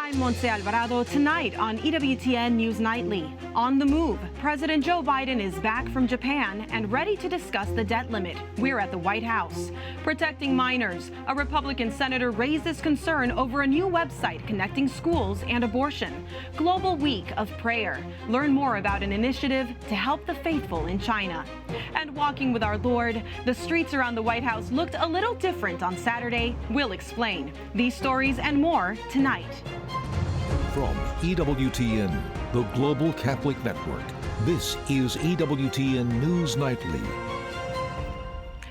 I'm Montse Alvarado. Tonight on EWTN News Nightly. On the move, President Joe Biden is back from Japan and ready to discuss the debt limit. We're at the White House. Protecting minors. A Republican senator raises concern over a new website connecting schools and abortion. Global Week of Prayer. Learn more about an initiative to help the faithful in China. And walking with our Lord, the streets around the White House looked a little different on Saturday. We'll explain. These stories and more tonight. From EWTN, the Global Catholic Network, this is EWTN News Nightly.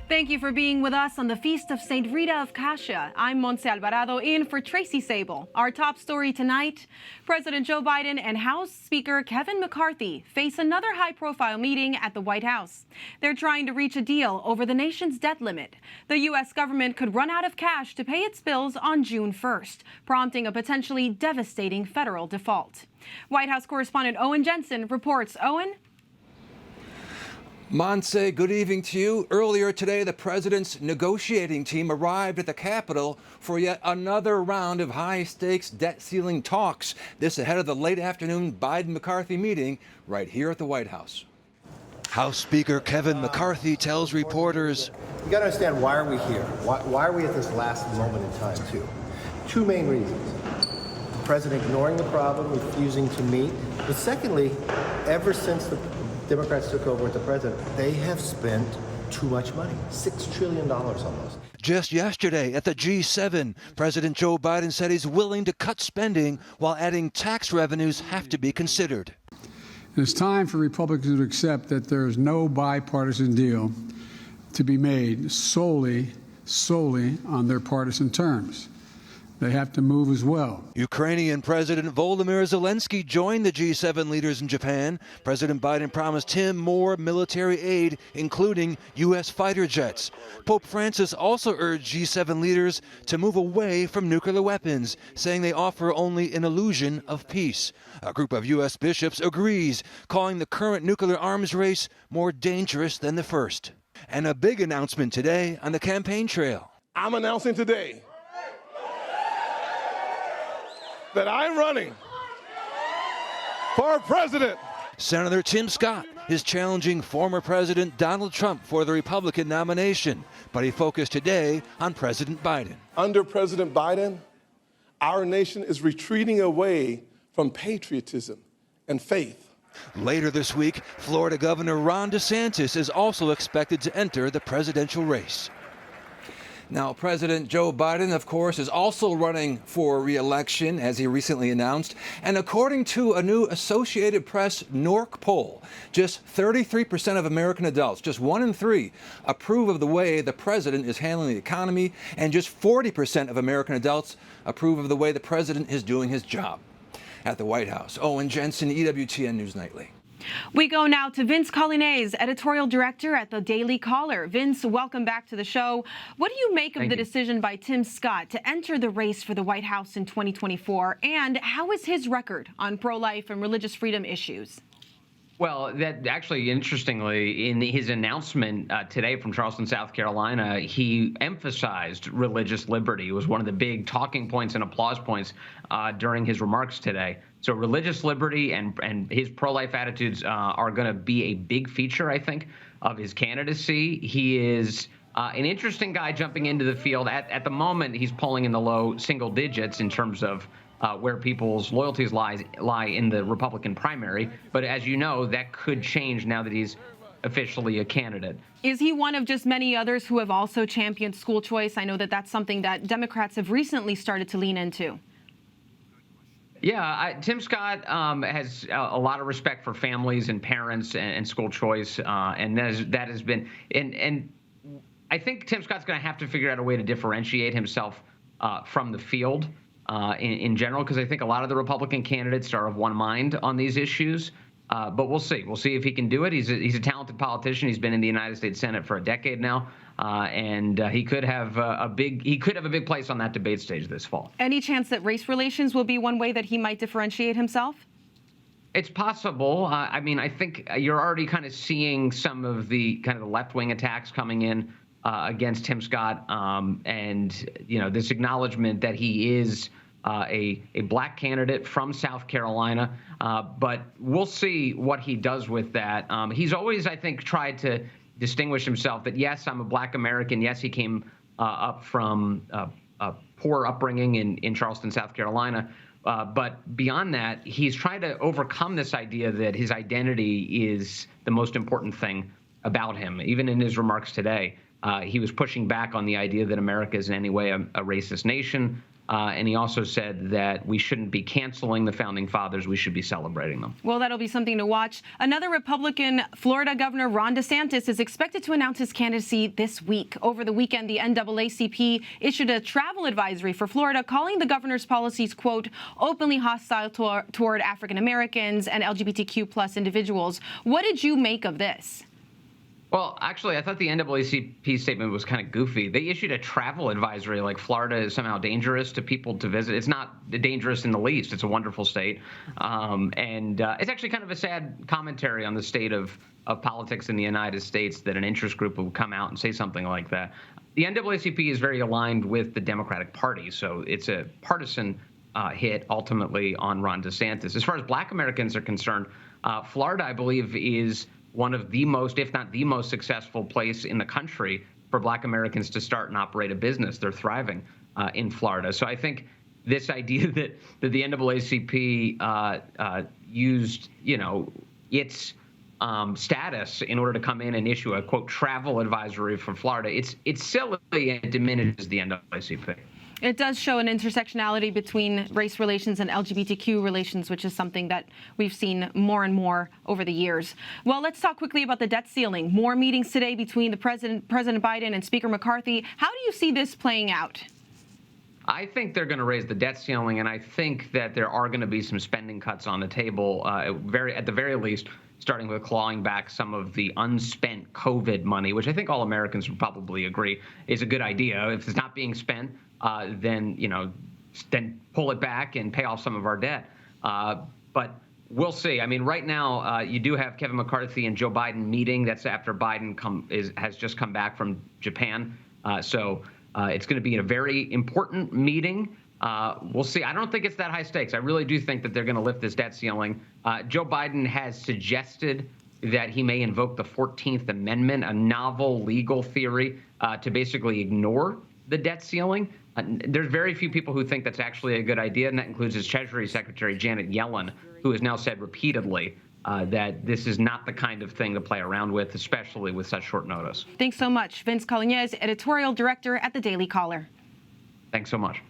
Thank you for being with us on the Feast of St. Rita of Cascia. I'm Montse Alvarado in for Tracy Sable. Our top story tonight, President Joe Biden and House Speaker Kevin McCarthy face another high-profile meeting at the White House. They're trying to reach a deal over the nation's debt limit. The U.S. government could run out of cash to pay its bills on June 1st, prompting a potentially devastating federal default. White House correspondent Owen Jensen reports. Owen? Montse, good evening to you. Earlier today, the president's negotiating team arrived at the Capitol for yet another round of high-stakes debt ceiling talks. This ahead of the late afternoon Biden-McCarthy meeting right here at the White House. House Speaker Kevin McCarthy tells reporters, "You got to understand, why are we here? Why are we at this last moment in time, too? Two main reasons. The president ignoring the problem, refusing to meet. But secondly, ever since the Democrats took over with the president, they have spent too much money, $6 trillion almost." Just yesterday at the G7, President Joe Biden said he's willing to cut spending while adding tax revenues have to be considered. It's time for Republicans to accept that there is no bipartisan deal to be made solely on their partisan terms. They have to move as well. Ukrainian President Volodymyr Zelensky joined the G7 leaders in Japan. President Biden promised him more military aid, including U.S. fighter jets. Pope Francis also urged G7 leaders to move away from nuclear weapons, saying they offer only an illusion of peace. A group of U.S. bishops agrees, calling the current nuclear arms race more dangerous than the first. And a big announcement today on the campaign trail. I'm announcing today that I'm running for president. Senator Tim Scott is challenging former President Donald Trump for the Republican nomination, but he focused today on President Biden. Under President Biden, our nation is retreating away from patriotism and faith. Later this week, Florida Governor Ron DeSantis is also expected to enter the presidential race. Now, President Joe Biden, of course, is also running for re-election, as he recently announced. And according to a new Associated Press NORC poll, just 33% of American adults, just 1 in 3, approve of the way the president is handling the economy, and just 40% of American adults approve of the way the president is doing his job. At the White House, Owen Jensen, EWTN News Nightly. We go now to Vince Coglianese, Editorial Director at the Daily Caller. Vince, welcome back to the show. What do you make of the decision by Tim Scott to enter the race for the White House in 2024? And how is his record on pro-life and religious freedom issues? Well, that actually, interestingly, in his announcement today from Charleston, South Carolina, he emphasized religious liberty. It was one of the big talking points and applause points during his remarks today. So religious liberty and his pro-life attitudes are going to be a big feature, I think, of his candidacy. He is an interesting guy jumping into the field. At the moment, he's polling in the low single digits in terms of where people's loyalties lie in the Republican primary. But as you know, that could change now that he's officially a candidate. Is he one of just many others who have also championed school choice? I know that that's something that Democrats have recently started to lean into. Yeah, Tim Scott has a lot of respect for families and parents and school choice, and that has been and I think Tim Scott's going to have to figure out a way to differentiate himself from the field in general, because I think a lot of the Republican candidates are of one mind on these issues. But we'll see. We'll see if he can do it. He's a talented politician. He's been in the United States Senate for a decade now, and he could have a big place on that debate stage this fall. Any chance that race relations will be one way that he might differentiate himself? It's possible. I mean, I think you're already kind of seeing some of the left-wing attacks coming in against Tim Scott, and this acknowledgement that he is a black candidate from South Carolina, but we'll see what he does with that. He's always, I think, tried to distinguish himself that, yes, I'm a black American. Yes, he came up from a poor upbringing in Charleston, South Carolina. But beyond that, he's trying to overcome this idea that his identity is the most important thing about him. Even in his remarks today, he was pushing back on the idea that America is in any way a racist nation. And he also said that we shouldn't be canceling the founding fathers. We should be celebrating them. Well, that'll be something to watch. Another Republican, Florida Governor Ron DeSantis, is expected to announce his candidacy this week. Over the weekend, the NAACP issued a travel advisory for Florida, calling the governor's policies, quote, openly hostile toward African Americans and LGBTQ plus individuals. What did you make of this? Well, actually, I thought the NAACP statement was kind of goofy. They issued a travel advisory like Florida is somehow dangerous to people to visit. It's not dangerous in the least. It's a wonderful state. And it's actually kind of a sad commentary on the state of politics in the United States that an interest group would come out and say something like that. The NAACP is very aligned with the Democratic Party, so it's a partisan hit ultimately on Ron DeSantis. As far as black Americans are concerned, Florida, I believe, is one of the most, if not the most successful place in the country for black Americans to start and operate a business. They're thriving in Florida. So I think this idea that the NAACP used, its status in order to come in and issue a, quote, travel advisory for Florida, it's silly and it diminishes the NAACP. It does show an intersectionality between race relations and LGBTQ relations, which is something that we've seen more and more over the years. Well, let's talk quickly about the debt ceiling. More meetings today between the President Biden and Speaker McCarthy. How do you see this playing out? I think they're going to raise the debt ceiling, and I think that there are going to be some spending cuts on the table, at the very least, starting with clawing back some of the unspent COVID money, which I think all Americans would probably agree is a good idea. If it's not being spent, then pull it back and pay off some of our debt. But we'll see. I mean, right now, you do have Kevin McCarthy and Joe Biden meeting. That's after Biden has just come back from Japan. So it's going to be a very important meeting. We'll see. I don't think it's that high stakes. I really do think that they're going to lift this debt ceiling. Joe Biden has suggested that he may invoke the 14th Amendment, a novel legal theory, to basically ignore the debt ceiling. There's very few people who think that's actually a good idea, and that includes his Treasury Secretary, Janet Yellen, who has now said repeatedly that this is not the kind of thing to play around with, especially with such short notice. Thanks so much. Vince Coglianese, Editorial Director at the Daily Caller. Thanks so much.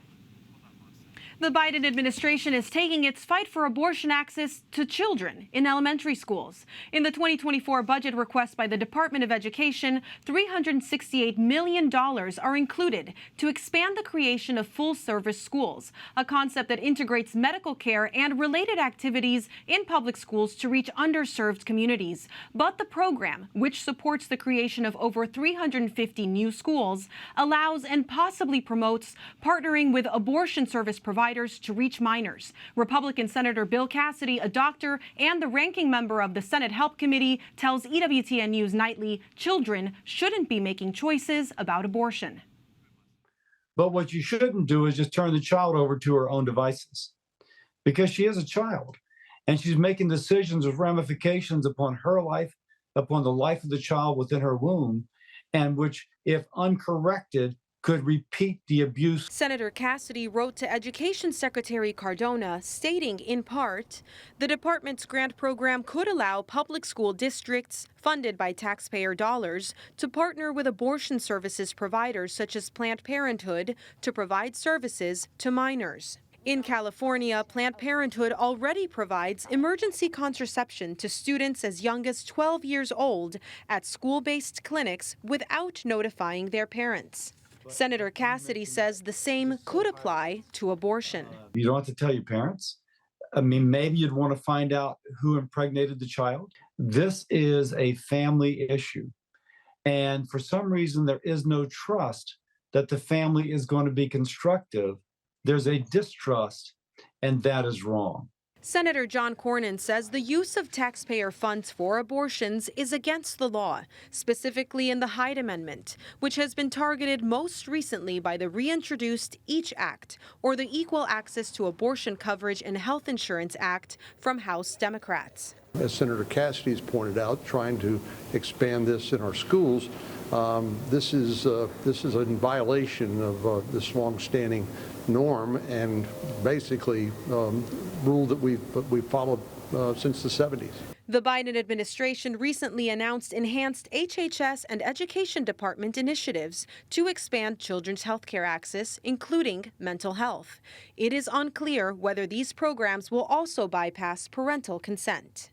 The Biden administration is taking its fight for abortion access to children in elementary schools. In the 2024 budget request by the Department of Education, $368 million are included to expand the creation of full-service schools, a concept that integrates medical care and related activities in public schools to reach underserved communities. But the program, which supports the creation of over 350 new schools, allows and possibly promotes partnering with abortion service providers to reach minors. Republican Senator Bill Cassidy, a doctor and the ranking member of the Senate Help Committee, tells EWTN News Nightly children shouldn't be making choices about abortion. But what you shouldn't do is just turn the child over to her own devices, because she is a child and she's making decisions with ramifications upon her life, upon the life of the child within her womb, and which, if uncorrected, could repeat the abuse. Senator Cassidy wrote to Education Secretary Cardona, stating in part, the department's grant program could allow public school districts funded by taxpayer dollars to partner with abortion services providers such as Planned Parenthood to provide services to minors. In California, Planned Parenthood already provides emergency contraception to students as young as 12 years old at school-based clinics without notifying their parents. Senator Cassidy says the same could apply to abortion. You don't have to tell your parents. I mean, maybe you'd want to find out who impregnated the child. This is a family issue. And for some reason, there is no trust that the family is going to be constructive. There's a distrust, and that is wrong. Senator John Cornyn says the use of taxpayer funds for abortions is against the law, specifically in the Hyde Amendment, which has been targeted most recently by the reintroduced EACH Act, or the Equal Access to Abortion Coverage and Health Insurance Act, from House Democrats. As Senator Cassidy has pointed out, trying to expand this in our schools, this is in violation of this long-standing norm and basically rule that we've followed since the 70s. The Biden administration recently announced enhanced HHS and Education Department initiatives to expand children's health care access, including mental health. It is unclear whether these programs will also bypass parental consent.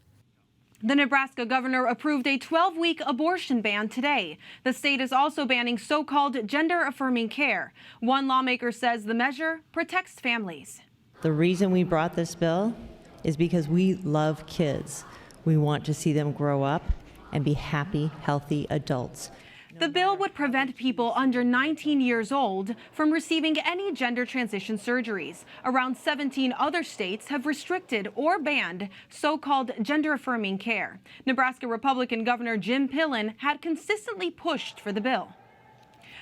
The Nebraska governor approved a 12-week abortion ban today. The state is also banning so-called gender-affirming care. One lawmaker says the measure protects families. The reason we brought this bill is because we love kids. We want to see them grow up and be happy, healthy adults. The bill would prevent people under 19 years old from receiving any gender transition surgeries. Around 17 other states have restricted or banned so-called gender-affirming care. Nebraska Republican Governor Jim Pillen had consistently pushed for the bill.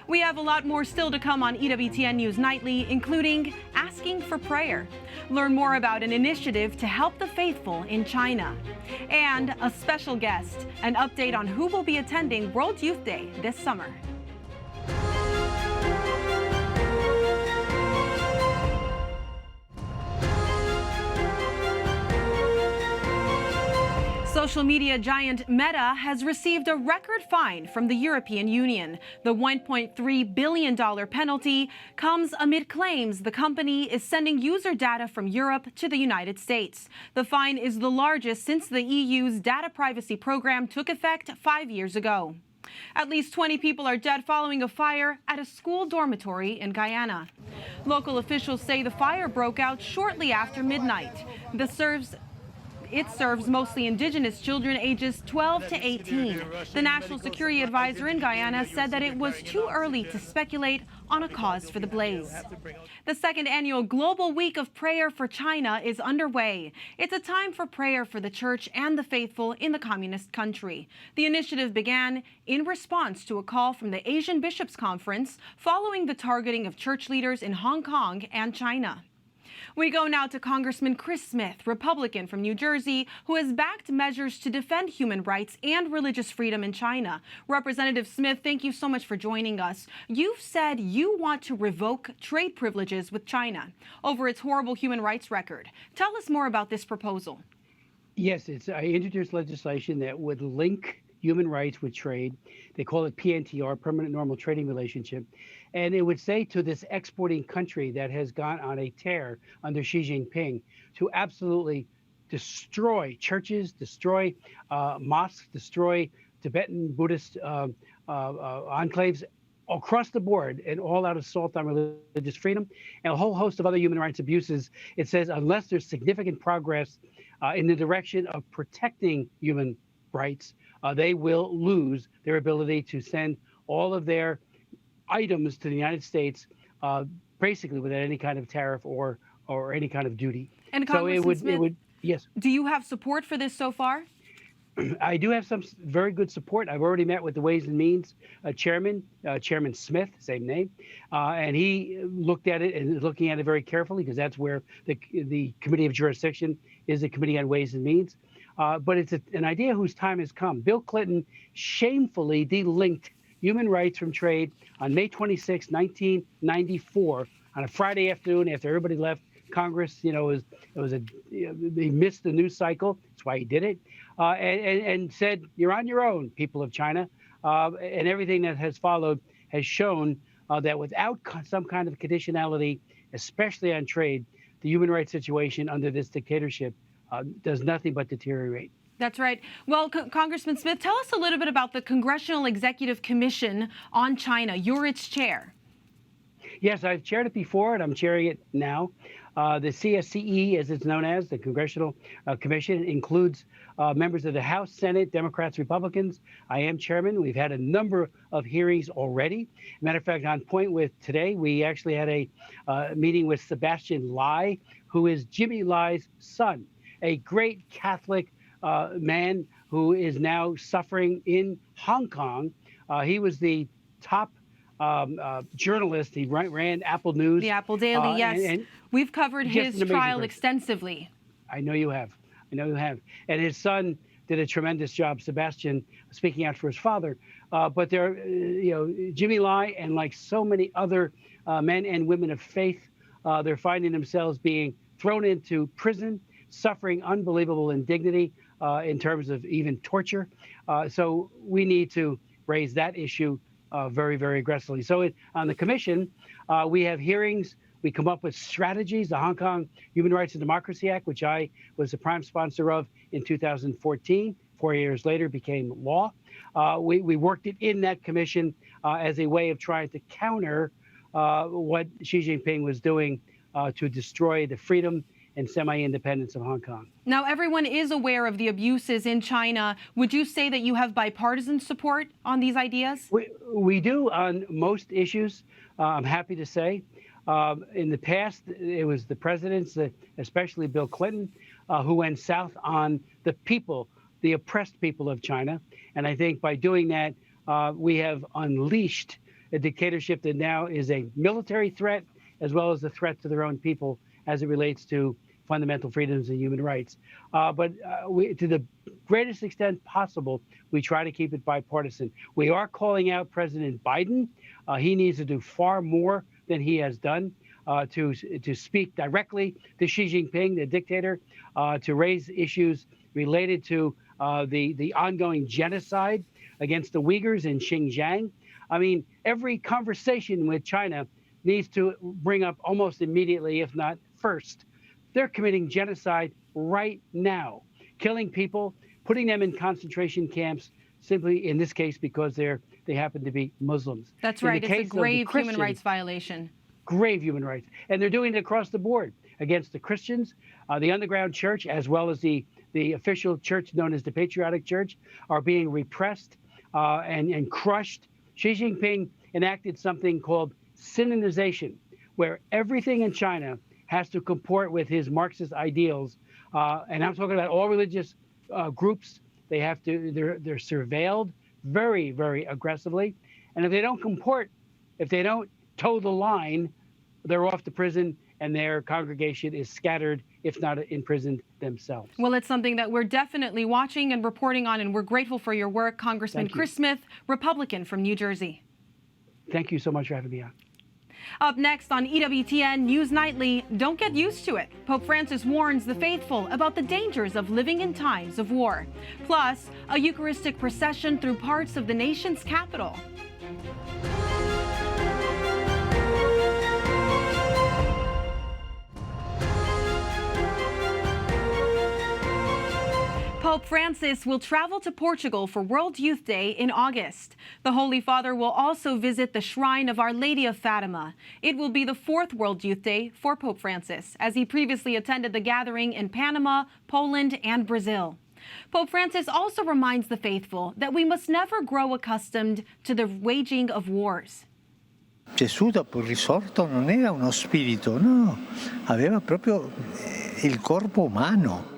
We have a lot more still to come on EWTN News Nightly, including asking for prayer. Learn more about an initiative to help the faithful in China. And a special guest, an update on who will be attending World Youth Day this summer. Social media giant Meta has received a record fine from the European Union. The $1.3 billion penalty comes amid claims the company is sending user data from Europe to the United States. The fine is the largest since the EU's data privacy program took effect 5 years ago. At least 20 people are dead following a fire at a school dormitory in Guyana. Local officials say the fire broke out shortly after midnight. It serves mostly indigenous children ages 12 to 18. The National Security Advisor in Guyana said that it was too early to speculate on a cause for the blaze. The second annual Global Week of Prayer for China is underway. It's a time for prayer for the church and the faithful in the communist country. The initiative began in response to a call from the Asian Bishops' Conference following the targeting of church leaders in Hong Kong and China. We go now to Congressman Chris Smith, Republican from New Jersey, who has backed measures to defend human rights and religious freedom in China. Representative Smith, thank you so much for joining us. You've said you want to revoke trade privileges with China over its horrible human rights record. Tell us more about this proposal. Yes, I introduced legislation that would link human rights with trade. They call it PNTR, Permanent Normal Trading Relationship. And it would say to this exporting country that has gone on a tear under Xi Jinping to absolutely destroy churches, destroy mosques, destroy Tibetan Buddhist enclaves across the board, and all-out assault on religious freedom and a whole host of other human rights abuses. It says unless there's significant progress in the direction of protecting human rights, they will lose their ability to send all of their items to the United States, basically without any kind of tariff or any kind of duty. And so it would, yes. Do you have support for this so far? I do have some very good support. I've already met with the Ways and Means chairman, Chairman Smith, same name, and he looked at it and is looking at it very carefully because that's where the Committee of Jurisdiction is, the Committee on Ways and Means. But it's an idea whose time has come. Bill Clinton shamefully delinked human rights from trade on May 26, 1994, on a Friday afternoon after everybody left Congress. They missed the news cycle. That's why he did it, and said, "You're on your own, people of China." And everything that has followed has shown that without some kind of conditionality, especially on trade, the human rights situation under this dictatorship does nothing but deteriorate. That's right. Well, Congressman Smith, tell us a little bit about the Congressional Executive Commission on China. You're its chair. Yes, I've chaired it before, and I'm chairing it now. The CSCE, as it's known as, the Congressional Commission, includes members of the House, Senate, Democrats, Republicans. I am chairman. We've had a number of hearings already. Matter of fact, on point with today, we actually had a meeting with Sebastian Lai, who is Jimmy Lai's son. a great Catholic man who is now suffering in Hong Kong. He was the top journalist. He ran Apple News. The Apple Daily, yes. And we've covered his trial extensively. I know you have. I know you have. And his son did a tremendous job, Sebastian, speaking out for his father. But there, Jimmy Lai and like so many other men and women of faith, they're finding themselves being thrown into prison, suffering unbelievable indignity in terms of even torture. So we need to raise that issue very, very aggressively. So on the commission, we have hearings. We come up with strategies. The Hong Kong Human Rights and Democracy Act, which I was the prime sponsor of in 2014, 4 years later became law. We worked it in that commission as a way of trying to counter what Xi Jinping was doing to destroy the freedom and semi-independence of Hong Kong. Now, everyone is aware of the abuses in China. Would you say that you have bipartisan support on these ideas? We do on most issues, I'm happy to say. In the past, it was the presidents, especially Bill Clinton, who went south on the people, the oppressed people of China. And I think by doing that, we have unleashed a dictatorship that now is a military threat as well as a threat to their own people as it relates to fundamental freedoms and human rights. But to the greatest extent possible, we try to keep it bipartisan. We are calling out President Biden. He needs to do far more than he has done to speak directly to Xi Jinping, the dictator, to raise issues related to the ongoing genocide against the Uyghurs in Xinjiang. I mean, every conversation with China needs to bring up almost immediately, if not first, they're committing genocide right now, killing people, putting them in concentration camps, simply in this case because they happen to be Muslims. That's right. It's a grave human rights violation. Grave human rights. And they're doing it across the board against the Christians, the underground church, as well as the official church known as the Patriotic Church, are being repressed and crushed. Xi Jinping enacted something called Sinonization, where everything in China has to comport with his Marxist ideals. And I'm talking about all religious groups. They're surveilled very, very aggressively. And if they don't comport, if they don't toe the line, they're off to prison and their congregation is scattered, if not imprisoned themselves. Well, it's something that we're definitely watching and reporting on, and we're grateful for your work, Congressman Chris Smith, Republican from New Jersey. Thank you so much for having me on. Up next on EWTN News Nightly, don't get used to it. Pope Francis warns the faithful about the dangers of living in times of war. Plus, a Eucharistic procession through parts of the nation's capital. Pope Francis will travel to Portugal for World Youth Day in August. The Holy Father will also visit the Shrine of Our Lady of Fatima. It will be the 4th World Youth Day for Pope Francis, as he previously attended the gathering in Panama, Poland, and Brazil. Pope Francis also reminds the faithful that we must never grow accustomed to the waging of wars. Gesù dopo il risorto non era uno spirito, no, aveva proprio il corpo umano.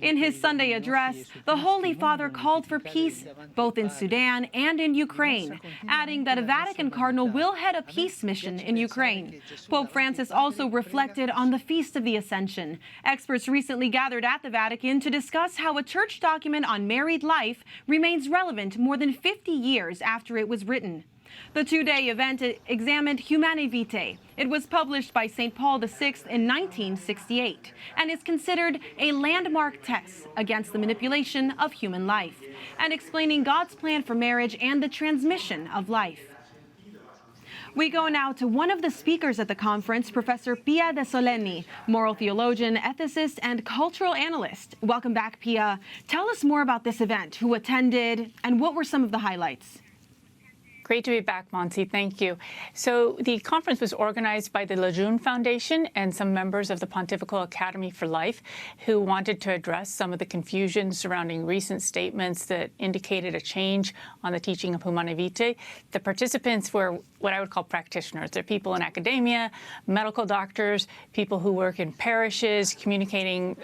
In his Sunday address, the Holy Father called for peace both in Sudan and in Ukraine, adding that a Vatican cardinal will head a peace mission in Ukraine. Pope Francis also reflected on the Feast of the Ascension. Experts recently gathered at the Vatican to discuss how a church document on married life remains relevant more than 50 years after it was written. The two-day event examined Humanae Vitae. It was published by St. Paul VI in 1968 and is considered a landmark text against the manipulation of human life and explaining God's plan for marriage and the transmission of life. We go now to one of the speakers at the conference, Professor Pia De Solenni, moral theologian, ethicist, and cultural analyst. Welcome back, Pia. Tell us more about this event, who attended, and what were some of the highlights? Great to be back, Monty. Thank you. So the conference was organized by the Lejeune Foundation and some members of the Pontifical Academy for Life who wanted to address some of the confusion surrounding recent statements that indicated a change on the teaching of Humanae Vitae. The participants were what I would call practitioners. They're people in academia, medical doctors, people who work in parishes, communicating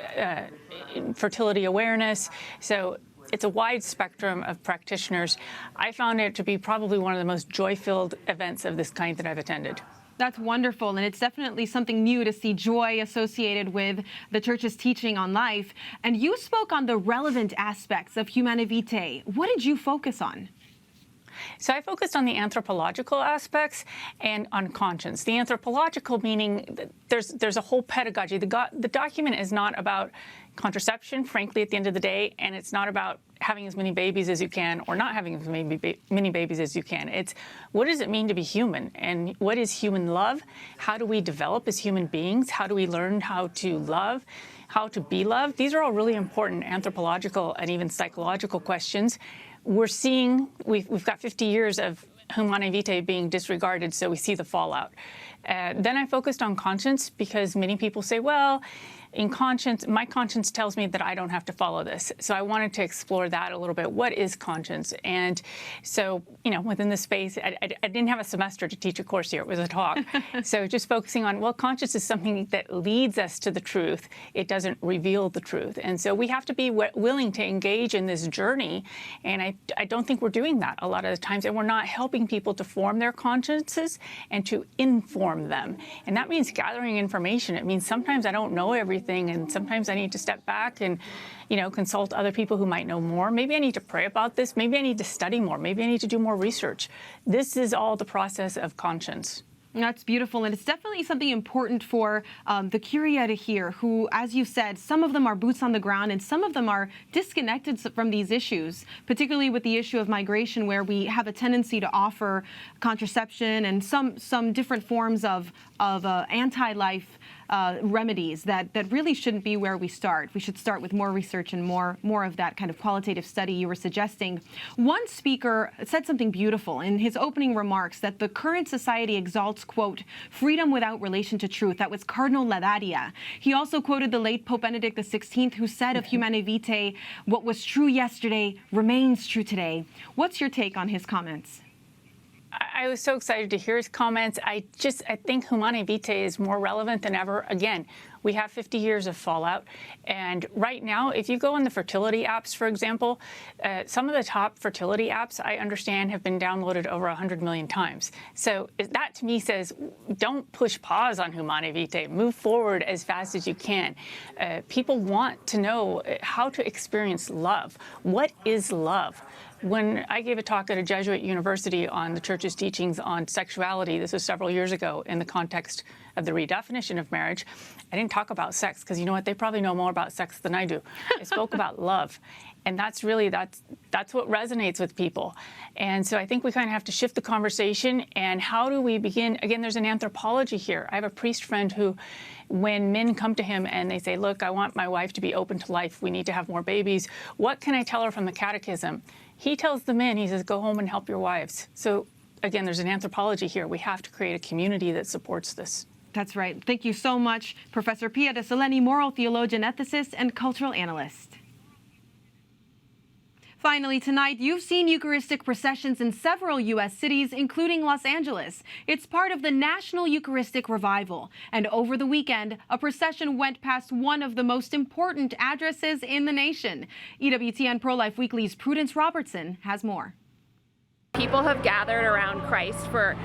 fertility awareness. So it's a wide spectrum of practitioners. I found it to be probably one of the most joy-filled events of this kind that I've attended. That's wonderful, and it's definitely something new to see joy associated with the Church's teaching on life. And you spoke on the relevant aspects of Humanae Vitae. What did you focus on? So I focused on the anthropological aspects and on conscience. The anthropological meaning that there's a whole pedagogy. The document is not about contraception, frankly, at the end of the day, and it's not about having as many babies as you can or not having as many babies as you can. It's what does it mean to be human, and what is human love? How do we develop as human beings? How do we learn how to love? How to be loved? These are all really important anthropological and even psychological questions. We're seeing, we've got 50 years of Humanae Vitae being disregarded, so we see the fallout. Then I focused on conscience because many people say, well, in conscience, my conscience tells me that I don't have to follow this. So I wanted to explore that a little bit. What is conscience? And so, within the space, I didn't have a semester to teach a course here. It was a talk. So just focusing on, well, conscience is something that leads us to the truth. It doesn't reveal the truth. And so we have to be willing to engage in this journey. And I don't think we're doing that a lot of the times. And we're not helping people to form their consciences and to inform them. And that means gathering information. It means sometimes I don't know everything. And sometimes I need to step back and, consult other people who might know more. Maybe I need to pray about this. Maybe I need to study more. Maybe I need to do more research. This is all the process of conscience. That's beautiful, and it's definitely something important for the Curia to hear, who, as you said, some of them are boots on the ground and some of them are disconnected from these issues, particularly with the issue of migration, where we have a tendency to offer contraception and some different forms of anti-life remedies that really shouldn't be where we start. We should start with more research and more of that kind of qualitative study you were suggesting. One speaker said something beautiful in his opening remarks, that the current society exalts, quote, freedom without relation to truth. That was Cardinal Lavadia. He also quoted the late Pope Benedict XVI, who said of Humanae Vitae, what was true yesterday remains true today. What's your take on his comments? I was so excited to hear his comments. I think Humanae Vitae is more relevant than ever. Again, we have 50 years of fallout. And right now, if you go on the fertility apps, for example, some of the top fertility apps, I understand, have been downloaded over 100 million times. So that to me says, don't push pause on Humanae Vitae. Move forward as fast as you can. People want to know how to experience love. What is love? When I gave a talk at a Jesuit university on the Church's teachings on sexuality, this was several years ago in the context of the redefinition of marriage, I didn't talk about sex because you know what? They probably know more about sex than I do. I spoke about love. And that's what resonates with people. And so I think we kind of have to shift the conversation. And how do we begin? Again, there's an anthropology here. I have a priest friend who, when men come to him and they say, look, I want my wife to be open to life. We need to have more babies. What can I tell her from the catechism? He tells the men, he says, go home and help your wives. So again, there's an anthropology here. We have to create a community that supports this. That's right. Thank you so much, Professor Pia De Solenni, moral theologian, ethicist, and cultural analyst. Finally, tonight, you've seen Eucharistic processions in several U.S. cities, including Los Angeles. It's part of the National Eucharistic Revival. And over the weekend, a procession went past one of the most important addresses in the nation. EWTN Pro-Life Weekly's Prudence Robertson has more. People have gathered around Christ for,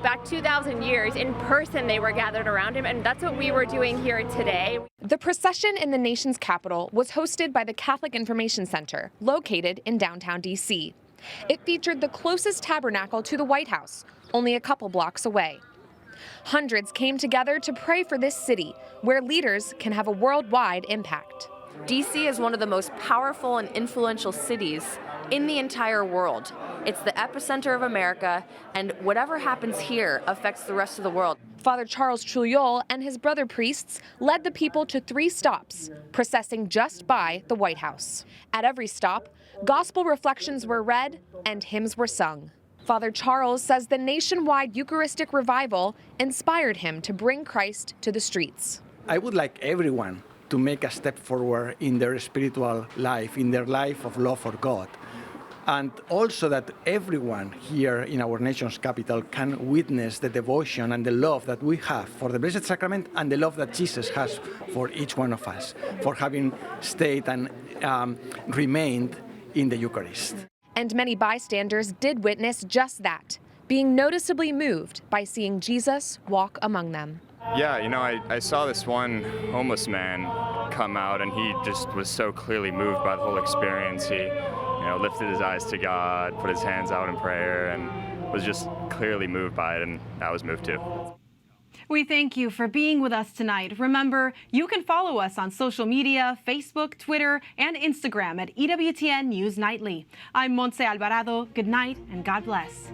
back 2,000 years. In person, they were gathered around him, and that's what we were doing here today. The procession in the nation's capital was hosted by the Catholic Information Center, located in downtown D.C. It featured the closest tabernacle to the White House, only a couple blocks away. Hundreds came together to pray for this city, where leaders can have a worldwide impact. D.C. is one of the most powerful and influential cities in the entire world. It's the epicenter of America, and whatever happens here affects the rest of the world. Father Charles Trujillo and his brother priests led the people to 3 stops, processing just by the White House. At every stop, gospel reflections were read and hymns were sung. Father Charles says the nationwide Eucharistic Revival inspired him to bring Christ to the streets. I would like everyone to make a step forward in their spiritual life, in their life of love for God. And also that everyone here in our nation's capital can witness the devotion and the love that we have for the Blessed Sacrament and the love that Jesus has for each one of us, for having stayed and remained in the Eucharist. And many bystanders did witness just that, being noticeably moved by seeing Jesus walk among them. Yeah, you know, I saw this one homeless man come out, and he just was so clearly moved by the whole experience. He, you know, lifted his eyes to God, put his hands out in prayer, and was just clearly moved by it, and I was moved too. We thank you for being with us tonight. Remember, you can follow us on social media, Facebook, Twitter, and Instagram at EWTN News Nightly. I'm Montse Alvarado. Good night and God bless.